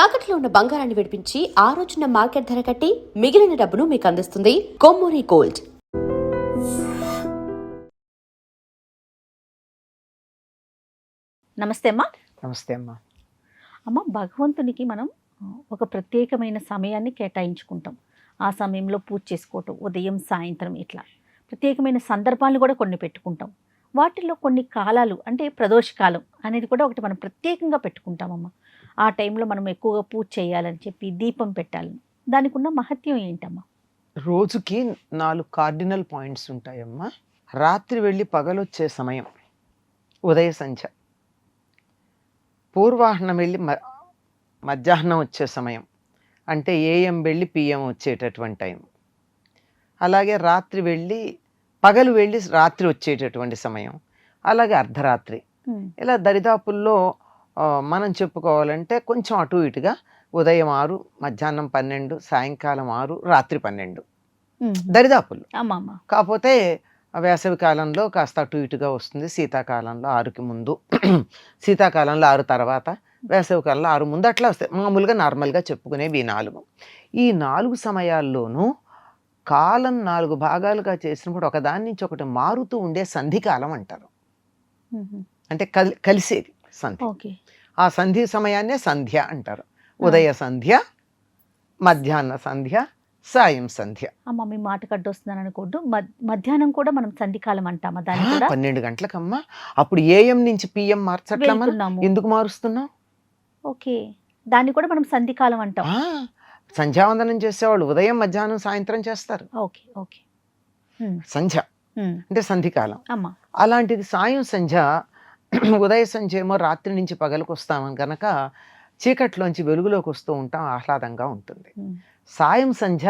తాకట్లో ఉన్న బంగారాన్ని విడిపించి ఆ రోజున మార్కెట్ ధర కట్టి మిగిలిన డబ్బును మీకు అందిస్తుంది కొమ్మూరి గోల్డ్. నమస్తే అమ్మా. నమస్తే అమ్మా. అమ్మ, భగవంతునికి మనం ఒక ప్రత్యేకమైన సమయాన్ని కేటాయించుకుంటాం. ఆ సమయంలో పూజ చేసుకోవటం, ఉదయం సాయంత్రం ఇట్లా ప్రత్యేకమైన సందర్భాలను కూడా కొన్ని పెట్టుకుంటాం. వాటిల్లో కొన్ని కాలాలు అంటే ప్రదోష కాలం అనేది కూడా ఒకటి మనం ప్రత్యేకంగా పెట్టుకుంటామమ్మా. ఆ టైంలో మనం ఎక్కువగా పూజ చేయాలని చెప్పి దీపం పెట్టాలని, దానికి ఉన్న మహత్యం ఏంటమ్మా? రోజుకి 4 కార్డినల్ పాయింట్స్ ఉంటాయమ్మా. రాత్రి వెళ్ళి పగలొచ్చే సమయం ఉదయ సంధ్య, పూర్వాహ్నం వెళ్ళి మధ్యాహ్నం వచ్చే సమయం అంటే ఏఎం వెళ్ళి పిఎం వచ్చేటటువంటి టైం, అలాగే రాత్రి వెళ్ళి పగలు వెళ్ళి రాత్రి వచ్చేటటువంటి సమయం, అలాగే అర్ధరాత్రి. ఇలా దరిదాపుల్లో మనం చెప్పుకోవాలంటే కొంచెం అటు ఇటుగా ఉదయం 6, మధ్యాహ్నం 12, సాయంకాలం 6, రాత్రి 12 దరిదాపుల్లో. కాకపోతే వేసవి కాలంలో కాస్త అటు ఇటుగా వస్తుంది. శీతాకాలంలో 6కి ముందు, శీతాకాలంలో 6 తర్వాత, వేసవి కాలంలో 6 ముందు అట్లా వస్తాయి. మామూలుగా నార్మల్గా చెప్పుకునేవి ఈ 4. ఈ 4 సమయాల్లోనూ కాలం 4 భాగాలుగా చేసినప్పుడు ఒకదాని నుంచి ఒకటి మారుతూ ఉండే సంధికాలం అంటారు. అంటే కలిసేది సంధి. ఆ సంధి సమయాన్నే సంధ్య అంటారు. ఉదయ సంధ్య, మధ్యాహ్న సంధ్య, సాయం సంధ్య. అమ్మ, మీ మాట కట్టొస్తున్నాను అనుకోద్దు, మధ్యాహ్నం కూడా మనం సంధికాలం అంటామా? దాన్ని 12 గంటలకమ్మా. అప్పుడు ఏఎం నుంచి పిఎం మార్చట్లమ్మా. ఎందుకు మారుస్తున్నాం? ఓకే, దాన్ని కూడా మనం సంధికాలం అంటాం. సంధ్యావందనం చేసేవాళ్ళు ఉదయం మధ్యాహ్నం సాయంత్రం చేస్తారు. ఓకే ఓకే, సంధ్య అంటే సంధికాలం. అలాంటిది సాయం సంధ్య. ఉదయ సంధ్య ఏమో రాత్రి నుంచి పగలకు వస్తామని కనుక చీకట్లోంచి వెలుగులోకి వస్తూ ఉంటాం, ఆహ్లాదంగా ఉంటుంది. సాయం సంధ్య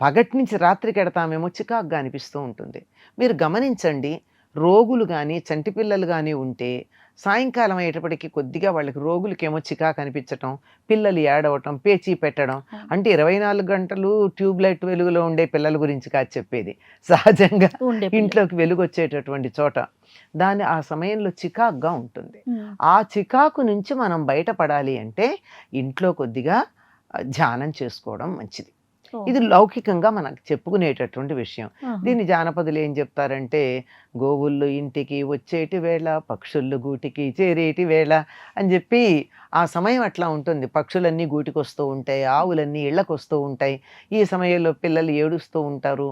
పగటి నుంచి రాత్రికి ఎడతామేమో చికాకుగా అనిపిస్తూ ఉంటుంది. మీరు గమనించండి, రోగులు కానీ చంటి పిల్లలు కానీ ఉంటే సాయంకాలం అయ్యేటప్పటికి కొద్దిగా వాళ్ళకి రోగులకేమో చికాకు అనిపించటం, పిల్లలు ఏడవటం, పేచీ పెట్టడం. అంటే 24 గంటలు ట్యూబ్లైట్ వెలుగులో ఉండే పిల్లల గురించి కాదు చెప్పేది, సహజంగా ఇంట్లోకి వెలుగు వచ్చేటటువంటి చోట ఆ సమయంలో చికాకుగా ఉంటుంది. ఆ చికాకు నుంచి మనం బయటపడాలి అంటే ఇంట్లో కొద్దిగా ధ్యానం చేసుకోవడం మంచిది. ఇది లౌకికంగా మనకు చెప్పుకునేటటువంటి విషయం. దీన్ని జానపదులు ఏం చెప్తారంటే, గోవుళ్ళు ఇంటికి వచ్చేటి వేళ, పక్షుళ్ళు గూటికి చేరేటి వేళ అని చెప్పి ఆ సమయం అట్లా ఉంటుంది. పక్షులన్నీ గూటికి వస్తూ ఉంటాయి, ఆవులన్నీ ఇళ్ళకు వస్తూ ఉంటాయి. ఈ సమయంలో పిల్లలు ఏడుస్తూ ఉంటారు,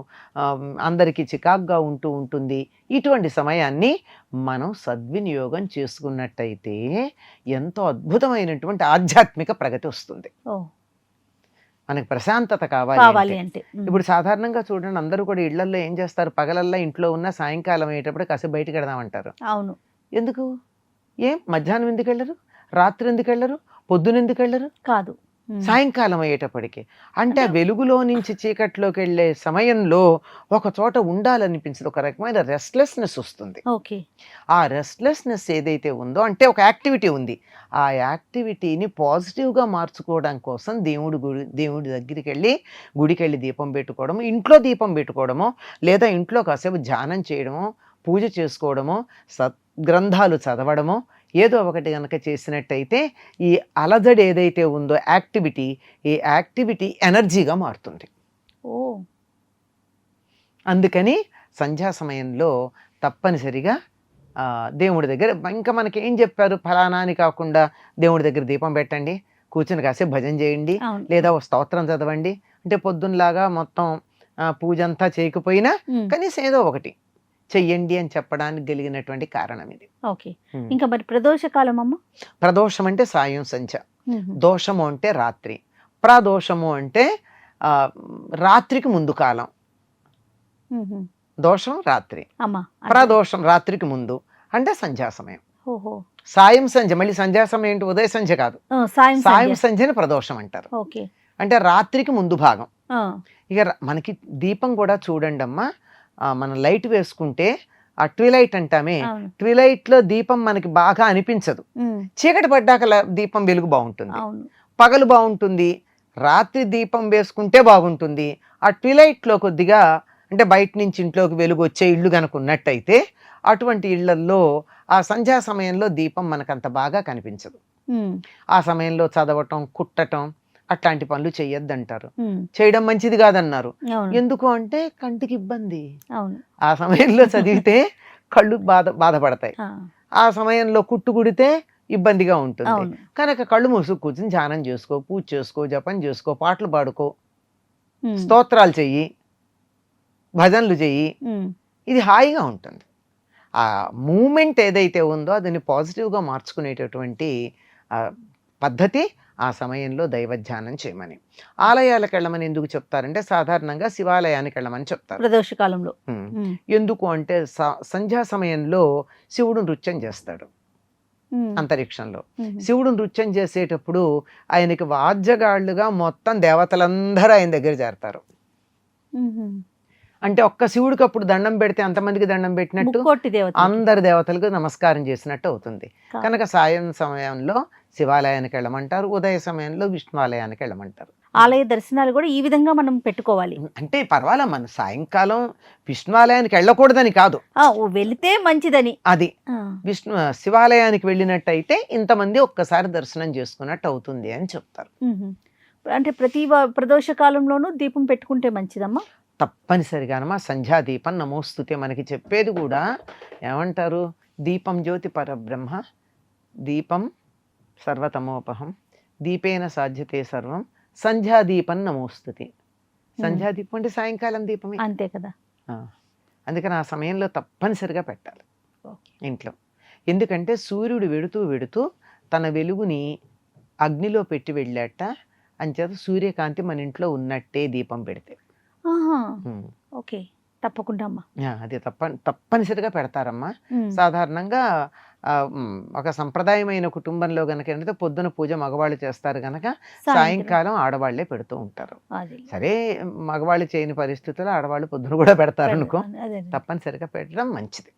అందరికీ చికాకుగా ఉంటుంది. ఇటువంటి సమయాన్ని మనం సద్వినియోగం చేసుకున్నట్టయితే ఎంతో అద్భుతమైనటువంటి ఆధ్యాత్మిక ప్రగతి వస్తుంది. మనకి ప్రశాంతత కావాలి అంటే ఇప్పుడు సాధారణంగా చూడండి, అందరూ కూడా ఇళ్లలో ఏం చేస్తారు, పగలల్లా ఇంట్లో ఉన్న సాయంకాలం అయ్యేటప్పుడు కాసేపు బయటకు వెడదామంటారు. అవును. ఎందుకు? మధ్యాహ్నం ఎందుకు వెళ్ళరు, రాత్రి ఎందుకు వెళ్ళరు, పొద్దున ఎందుకు వెళ్ళరు? కాదు, సాయంకాలం అయ్యేటప్పటికి. అంటే వెలుగులో నుంచి చీకట్లోకి వెళ్ళే సమయంలో ఒక చోట ఉండాలనిపించదు, ఒక రకమైన రెస్ట్లెస్నెస్ వస్తుంది. ఆ రెస్ట్లెస్నెస్ ఏదైతే ఉందో, అంటే ఒక యాక్టివిటీ ఉంది, ఆ యాక్టివిటీని పాజిటివ్గా మార్చుకోవడం కోసం దేవుడి దగ్గరికి వెళ్ళి గుడికి వెళ్ళి దీపం పెట్టుకోవడము, ఇంట్లో దీపం పెట్టుకోవడమో, లేదా ఇంట్లో కాసేపు ధ్యానం చేయడమో, పూజ చేసుకోవడమో, సద్గ్రంథాలు చదవడమో ఏదో ఒకటి కనుక చేసినట్టయితే ఈ అలజడి ఏదైతే ఉందో ఈ యాక్టివిటీ ఎనర్జీగా మారుతుంది. అందుకని సంధ్యా సమయంలో తప్పనిసరిగా దేవుడి దగ్గర, ఇంకా మనకి ఏం చెప్పారు, ఫలానా అని కాకుండా దేవుడి దగ్గర దీపం పెట్టండి, కూర్చుని కాసేపు భజన చేయండి, లేదా ఓ స్తోత్రం చదవండి. అంటే పొద్దున్నలాగా మొత్తం పూజ అంతా చేయకపోయినా కనీసం ఏదో ఒకటి చెయ్యండి అని చెప్పడానికి కలిగినటువంటి కారణం ఇది. ఓకే, ఇంకా మరి ప్రదోష కాలం అమ్మ? ప్రదోషం అంటే సాయం సంధ్య, దోషము అంటే రాత్రి, ప్రదోషము అంటే రాత్రికి ముందు కాలం. దోషం రాత్రి, ప్రదోషం రాత్రికి ముందు అంటే సంధ్యా సమయం. సాయం సంధ్య మళ్ళీ సంధ్యా సమయం ఏంటి, ఉదయ సంధ్య కాదు, సాయం సంధ్యని ప్రదోషం అంటారు. అంటే రాత్రికి ముందు భాగం. ఇక మనకి దీపం కూడా చూడండి అమ్మా, మనం లైట్ వేసుకుంటే ఆ ట్విలైట్ అంటామే, ట్విలైట్ లో దీపం మనకి బాగా అనిపించదు, చీకటి పడ్డాక దీపం వెలుగు బాగుంటుంది, పగలు బాగుంటుంది, రాత్రి దీపం వేసుకుంటే బాగుంటుంది. ఆ ట్విలైట్ లో కొద్దిగా అంటే బయట నుంచి ఇంట్లోకి వెలుగు వచ్చే ఇళ్ళు కనుక ఉన్నట్టయితే అటువంటి ఇళ్లల్లో ఆ సంధ్యా సమయంలో దీపం మనకంత బాగా కనిపించదు. ఆ సమయంలో చదవటం, కుట్టటం అట్లాంటి పనులు చెయ్యొద్దంటారు. చేయడం మంచిది కాదన్నారు. ఎందుకు అంటే కంటికి ఇబ్బంది. ఆ సమయంలో చదివితే కళ్ళు బాధపడతాయి. ఆ సమయంలో కుట్టు కుడితే ఇబ్బందిగా ఉంటుంది. కనుక కళ్ళు మూసుకు కూర్చుని ధ్యానం చేసుకో, పూజ చేసుకో, జపం చేసుకో, పాటలు పాడుకో, స్తోత్రాలు చెయ్యి, భజనలు చెయ్యి. ఇది హాయిగా ఉంటుంది. ఆ మూమెంట్ ఏదైతే ఉందో అదని పాజిటివ్గా మార్చుకునేటటువంటి పద్ధతి ఆ సమయంలో దైవధ్యానం చేయమని. ఆలయాలకు వెళ్ళమని ఎందుకు చెప్తారంటే సాధారణంగా శివాలయానికి వెళ్ళమని చెప్తారు ప్రదోష కాలంలో. ఎందుకు అంటే సంధ్యా సమయంలో శివుడు నృత్యం చేస్తాడు అంతరిక్షంలో. శివుడు నృత్యం చేసేటప్పుడు ఆయనకి వాద్యగాళ్ళుగా మొత్తం దేవతలందరూ ఆయన దగ్గర చేరతారు. అంటే ఒక్క శివుడికి అప్పుడు దండం పెడితే అంతమందికి దండం పెట్టినట్టు అందరి దేవతలకు నమస్కారం చేసినట్టు అవుతుంది. కనుక సాయం సమయంలో శివాలయానికి వెళ్ళమంటారు, ఉదయ సమయంలో విష్ణువాలయానికి వెళ్ళమంటారు. ఆలయ దర్శనాలు కూడా ఈ విధంగా మనం పెట్టుకోవాలి. అంటే పర్వాలే, మన సాయంకాలం విష్ణువాలయానికి వెళ్ళకూడదని కాదు, వెళితే మంచిదని. అది శివాలయానికి వెళ్ళినట్టయితే ఇంతమంది ఒక్కసారి దర్శనం చేసుకున్నట్టు అవుతుంది అని చెప్తారు. అంటే ప్రతి ప్రదోష కాలంలోనూ దీపం పెట్టుకుంటే మంచిదమ్మా. తప్పనిసరిగానమ్మా సంధ్యాదీపం నమోస్తుతే మనకి చెప్పేది కూడా ఏమంటారు, దీపం జ్యోతి పరబ్రహ్మ, దీపం సర్వతమోపహం, దీపేన సాధ్యతే సర్వం, సంధ్యాదీపం నమోస్తుతే. సంధ్యాదీపం అంటే సాయంకాలం దీపమే, అంతే కదా. అందుకని ఆ సమయంలో తప్పనిసరిగా పెట్టాలి ఇంట్లో. ఎందుకంటే సూర్యుడు వెడుతూ వెడుతూ తన వెలుగుని అగ్నిలో పెట్టి వెళ్ళాట, అంచేత సూర్యకాంతి మన ఇంట్లో ఉన్నట్టే దీపం పెడితే. ఓకే, తప్పకుండా అమ్మా. అది తప్పనిసరిగా పెడతారమ్మా. సాధారణంగా ఒక సంప్రదాయమైన కుటుంబంలో గనక ఏంటంటే పొద్దున పూజ మగవాళ్ళు చేస్తారు గనక సాయంకాలం ఆడవాళ్లే పెడుతూ ఉంటారు. సరే మగవాళ్ళు చేయని పరిస్థితుల్లో ఆడవాళ్ళు పొద్దున కూడా పెడతారు అనుకో, తప్పనిసరిగా పెట్టడం మంచిది.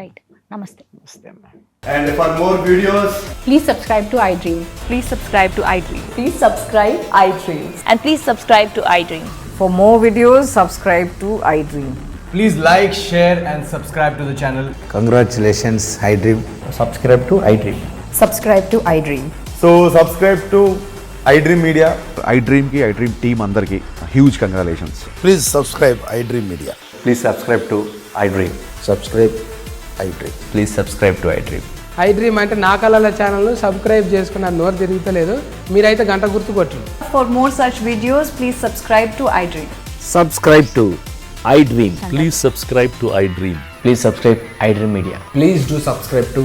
రైట్, నమస్తే. నమస్తే అమ్మా. And for more videos, please subscribe to iDream. Please subscribe to iDream. Please subscribe iDream. And please subscribe to iDream. For more videos, subscribe to iDream. please like, share and subscribe to the channel. Congratulations, iDream. Subscribe to iDream. Subscribe to iDream. So subscribe to iDream Media. iDream ki iDream team andarki huge congratulations. Please subscribe iDream Media. Please subscribe to iDream. Subscribe iDream. Please subscribe to iDream. iDream అంటే నా కళల channel subscribe చేసుకున్న నోరు తిరుగుతలేదు, మీరైతే గంట గుర్తు కొట్టండి. For more such videos, please subscribe to iDream. Subscribe to iDream. Please subscribe to iDream. Please subscribe iDream Media. Please do subscribe to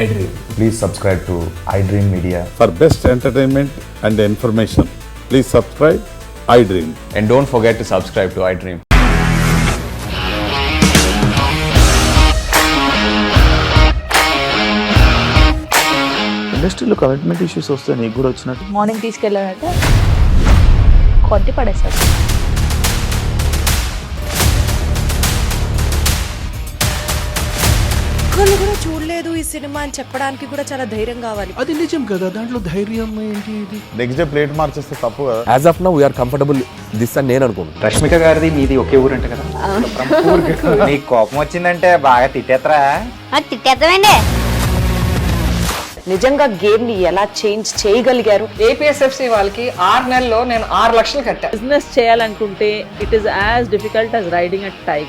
iDream. Please subscribe to iDream Media. For best entertainment and information, please subscribe iDream. And don't forget to subscribe to iDream. ఇండస్ట్రీలో commitment issues వస్తే నీకు కూడా వచ్చినట్టు. Morning తీసుకెళ్ళాలంటే కొట్టి పడేస్తారు. ఒక్కళ్ళు కూడా చూడలేదు ఈ సినిమా అని చెప్పడానికి కూడా చాలా ధైర్యం కావాలి. అది నిజం కదా, దాంట్లో ధైర్యం ఏంటి? నెక్స్ట్ డే ప్లేట్ మార్చేస్తే తప్పు కదా. As of now, we are comfortable this అని నేను అనుకుంటున్నాను. రష్మిక గారిది మీది ఒకే ఊరంట కదా. నీకు కోపం వచ్చిందంటే బాగా తిట్టేత్తరా? తిట్టేద్దామండి. నిజంగా గేమ్ ని ఎలా చేంజ్ చేయగలిగారు? ఏపీఎస్ఎఫ్సి వాళ్ళకి 6 నెలల్లో నేను 6 లక్షలు కట్టా. బిజినెస్ చేయాలనుకుంటే it is as difficult as riding a tiger.